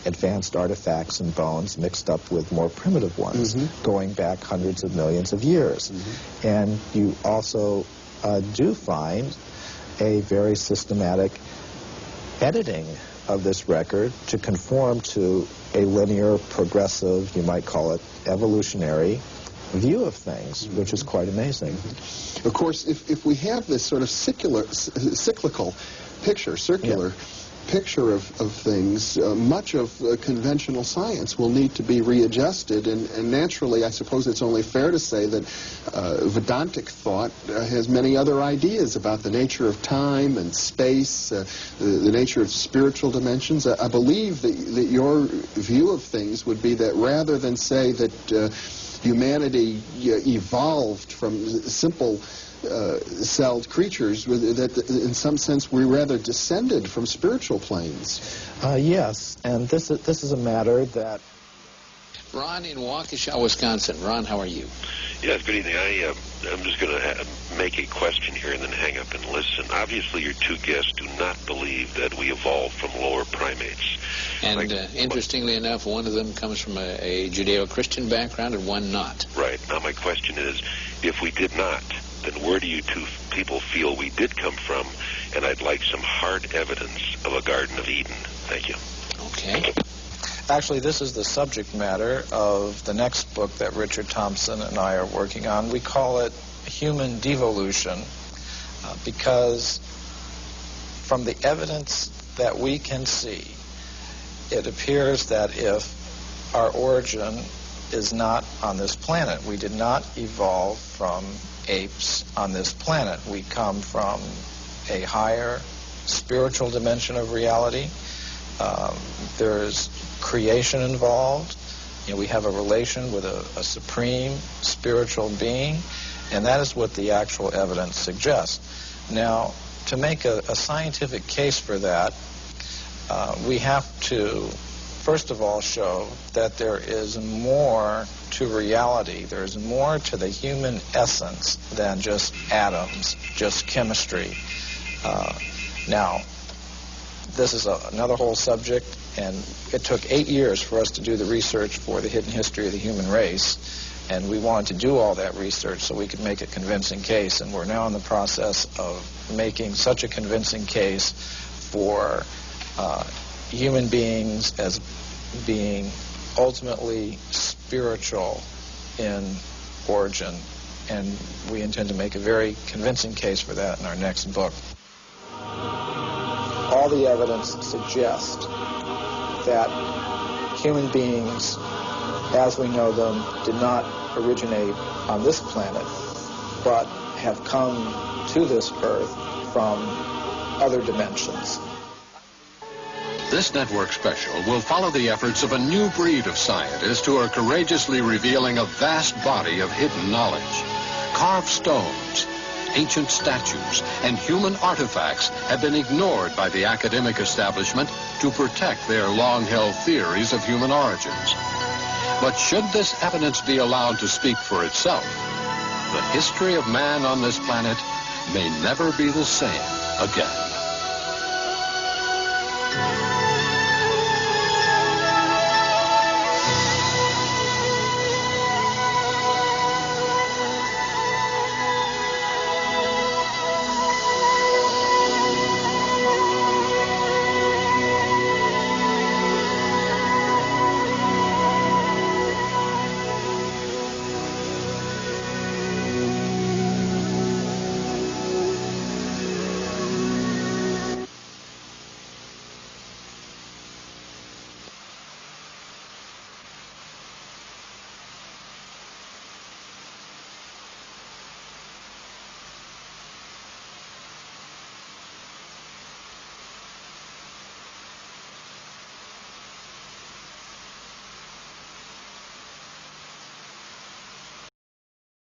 advanced artifacts and bones mixed up with more primitive ones, going back hundreds of millions of years. And you also do find a very systematic editing of this record to conform to a linear, progressive, you might call it evolutionary view of things, which is quite amazing. Of course, if we have this sort of cyclical picture, circular picture of things, much of conventional science will need to be readjusted, and naturally, I suppose it's only fair to say that Vedantic thought has many other ideas about the nature of time and space, the nature of spiritual dimensions. I believe that your view of things would be that rather than say that humanity evolved from simple celled creatures, that in some sense we rather descended from spiritual planes. Yes, and this is a matter that... Ron in Waukesha, Wisconsin. Ron, how are you? Yes, good evening. I'm just going to make a question here and then hang up and listen. Obviously, your two guests do not believe that we evolved from lower primates. And interestingly enough, one of them comes from a Judeo-Christian background and one not. Right. Now, my question is, if we did not, then where do you two people feel we did come from? And I'd like some hard evidence of a Garden of Eden. Thank you. Okay. Actually, this is the subject matter of the next book that Richard Thompson and I are working on. We call it Human Devolution because from the evidence that we can see, it appears that if our origin is not on this planet, we did not evolve from apes on this planet. We come from a higher spiritual dimension of reality. There's creation involved. We have a relation with a supreme spiritual being, and that is what the actual evidence suggests. Now, to make a scientific case for that, we have to, first of all, show that there is more to reality. There is more to the human essence than just atoms, just chemistry. Now, this is another whole subject, and it took 8 years for us to do the research for the hidden history of the human race, and we wanted to do all that research so we could make a convincing case, and we're now in the process of making such a convincing case for human beings as being ultimately spiritual in origin, and we intend to make a very convincing case for that in our next book. All the evidence suggests that human beings, as we know them, did not originate on this planet, but have come to this Earth from other dimensions. This network special will follow the efforts of a new breed of scientists who are courageously revealing a vast body of hidden knowledge. Carved stones, ancient statues, and human artifacts have been ignored by the academic establishment to protect their long-held theories of human origins. But should this evidence be allowed to speak for itself, the history of man on this planet may never be the same again.